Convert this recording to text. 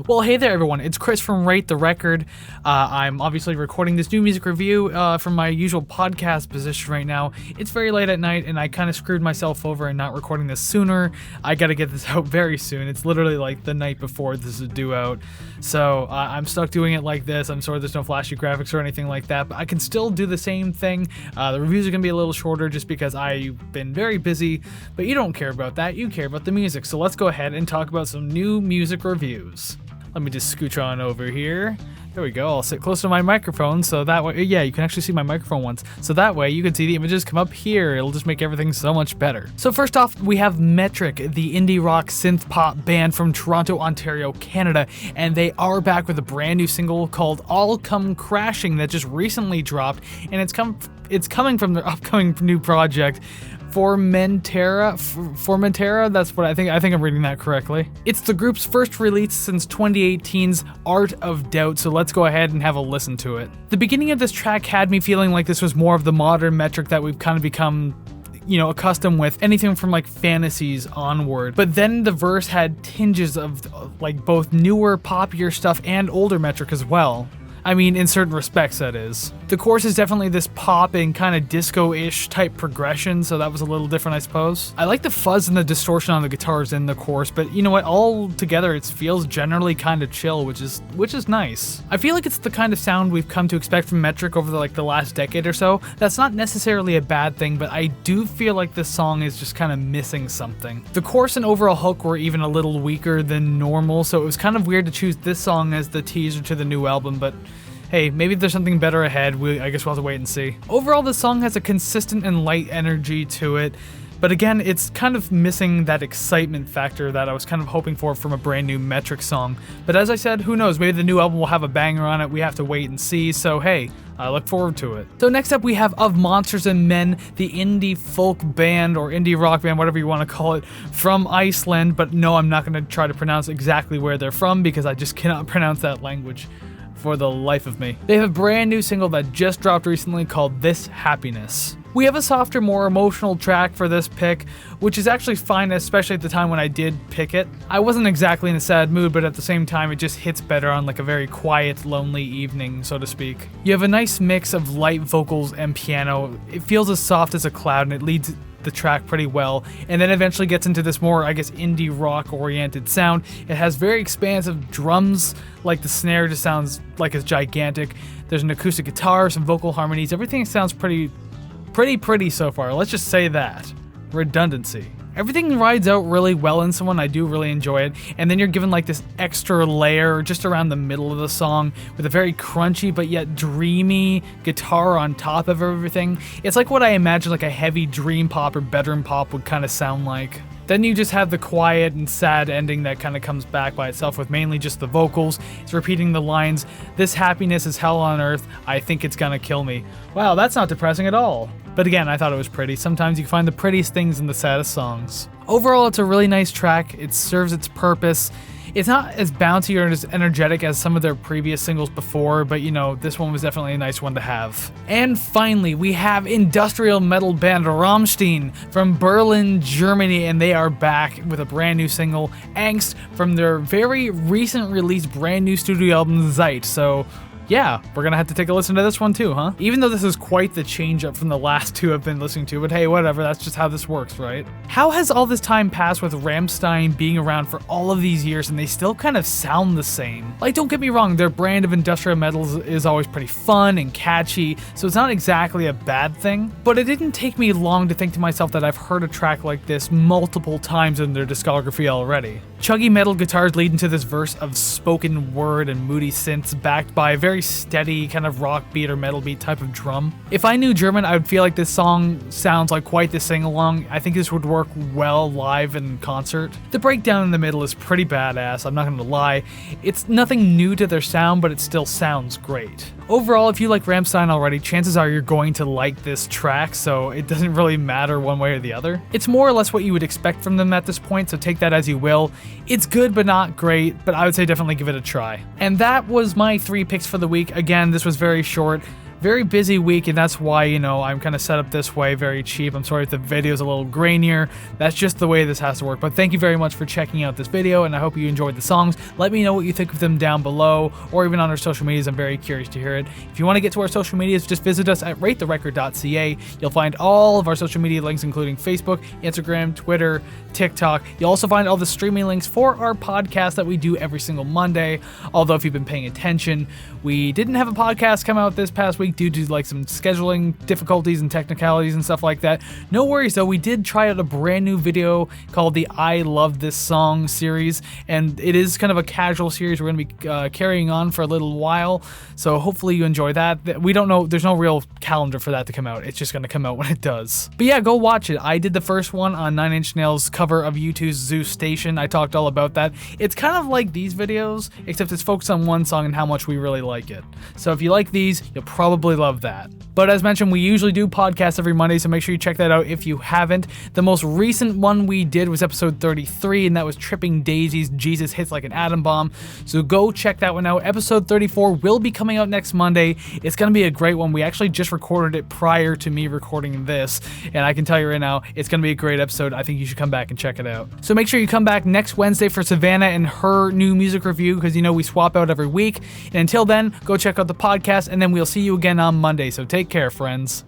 Well, hey there, everyone. It's Chris from Rate the Record. I'm obviously recording this new music review from my usual podcast position right now. It's very late at night, and I kind of screwed myself over in not recording this sooner. I got to get this out very soon. It's literally like the night before this is due out. So I'm stuck doing it like this. I'm sorry there's no flashy graphics or anything like that, but I can still do the same thing. The reviews are going to be a little shorter just because I've been very busy, but you don't care about that. You care about the music. So let's go ahead and talk about some new music reviews. Let me just scooch on over here. There we go. I'll sit close to my microphone so that way, yeah, you can actually see my microphone once. So that way you can see the images come up here. It'll just make everything so much better. So first off, we have Metric, the indie rock synth pop band from Toronto, Ontario, Canada. And they are back with a brand new single called All Come Crashing that just recently dropped. And it's coming from their upcoming new project, Formentera, that's what I think I'm reading that correctly. It's the group's first release since 2018's Art of Doubt, so let's go ahead and have a listen to it. The beginning of this track had me feeling like this was more of the modern Metric that we've kind of become accustomed with, anything from like fantasies onward. But then the verse had tinges of like both newer, poppier stuff and older Metric as well. I mean, in certain respects, that is. The chorus is definitely this pop and kind of disco-ish type progression, so that was a little different, I suppose. I like the fuzz and the distortion on the guitars in the chorus, but you know what? All together, it feels generally kind of chill, which is nice. I feel like it's the kind of sound we've come to expect from Metric over the last decade or so. That's not necessarily a bad thing, but I do feel like this song is just kind of missing something. The chorus and overall hook were even a little weaker than normal, so it was kind of weird to choose this song as the teaser to the new album, but hey, maybe there's something better ahead. I guess we'll have to wait and see. Overall, the song has a consistent and light energy to it, but again, it's kind of missing that excitement factor that I was kind of hoping for from a brand new Metric song. But as I said, who knows, maybe the new album will have a banger on it. We have to wait and see, so hey, I look forward to it. So next up we have Of Monsters and Men, the indie folk band or indie rock band, whatever you want to call it, from Iceland. But no, I'm not going to try to pronounce exactly where they're from because I just cannot pronounce that language for the life of me. They have a brand new single that just dropped recently called This Happiness. We have a softer, more emotional track for this pick, which is actually fine, especially at the time when I did pick it. I wasn't exactly in a sad mood, but at the same time it just hits better on like a very quiet, lonely evening, so to speak. You have a nice mix of light vocals and piano. It feels as soft as a cloud and it leads the track pretty well, and then eventually gets into this more, I guess, indie rock oriented sound. It has very expansive drums, like the snare just sounds like it's gigantic. There's an acoustic guitar, some vocal harmonies. Everything sounds pretty so far. Let's just say that. Redundancy. Everything rides out really well in someone. I do really enjoy it. And then you're given like this extra layer just around the middle of the song with a very crunchy but yet dreamy guitar on top of everything. It's like what I imagine like a heavy dream pop or bedroom pop would kind of sound like. Then you just have the quiet and sad ending that kind of comes back by itself with mainly just the vocals. It's repeating the lines, "This happiness is hell on earth, I think it's gonna kill me." Wow, that's not depressing at all. But again, I thought it was pretty. Sometimes you can find the prettiest things in the saddest songs. Overall, it's a really nice track. It serves its purpose. It's not as bouncy or as energetic as some of their previous singles before, but this one was definitely a nice one to have. And finally, we have industrial metal band Rammstein from Berlin, Germany, and they are back with a brand new single, Angst, from their very recent released brand new studio album, Zeit. So yeah, we're gonna have to take a listen to this one too, huh? Even though this is quite the change up from the last two I've been listening to, but hey, whatever, that's just how this works, right? How has all this time passed with Rammstein being around for all of these years and they still kind of sound the same? Like, don't get me wrong, their brand of industrial metal is always pretty fun and catchy, so it's not exactly a bad thing, but it didn't take me long to think to myself that I've heard a track like this multiple times in their discography already. Chuggy metal guitars lead into this verse of spoken word and moody synths backed by a very steady kind of rock beat or metal beat type of drum. If I knew German, I would feel like this song sounds like quite the sing-along. I think this would work well live in concert. The breakdown in the middle is pretty badass, I'm not gonna lie. It's nothing new to their sound, but it still sounds great. Overall, if you like Rammstein already, chances are you're going to like this track, so it doesn't really matter one way or the other. It's more or less what you would expect from them at this point, so take that as you will. It's good but not great, but I would say definitely give it a try. And that was my 3 picks for the week. Again, this was very short. very busy week, and that's why, I'm kind of set up this way, very cheap. I'm sorry if the video's a little grainier. That's just the way this has to work. But thank you very much for checking out this video, and I hope you enjoyed the songs. Let me know what you think of them down below, or even on our social medias. I'm very curious to hear it. If you want to get to our social medias, just visit us at ratetherecord.ca. You'll find all of our social media links, including Facebook, Instagram, Twitter, TikTok. You'll also find all the streaming links for our podcast that we do every single Monday. Although if you've been paying attention, we didn't have a podcast come out this past week due to like some scheduling difficulties and technicalities and stuff like that. No worries though, we did try out a brand new video called the I Love This Song series, and it is kind of a casual series we're going to be carrying on for a little while, so hopefully you enjoy that. We don't know, there's no real calendar for that to come out. It's just going to come out when it does. But yeah, go watch it. I did the first one on 9 Inch Nails' cover of U2's Zeus Station. I talked all about that. It's kind of like these videos, except it's focused on one song and how much we really like it. So if you like these, you'll probably love that. But as mentioned, we usually do podcasts every Monday, so make sure you check that out if you haven't. The most recent one we did was episode 33, and that was Tripping Daisies, Jesus Hits Like an Atom Bomb. So go check that one out. Episode 34 will be coming out next Monday. It's going to be a great one. We actually just recorded it prior to me recording this, and I can tell you right now, it's going to be a great episode. I think you should come back and check it out. So make sure you come back next Wednesday for Savannah and her new music review, because we swap out every week. And until then, go check out the podcast, and then we'll see you again on Monday. So take care, friends.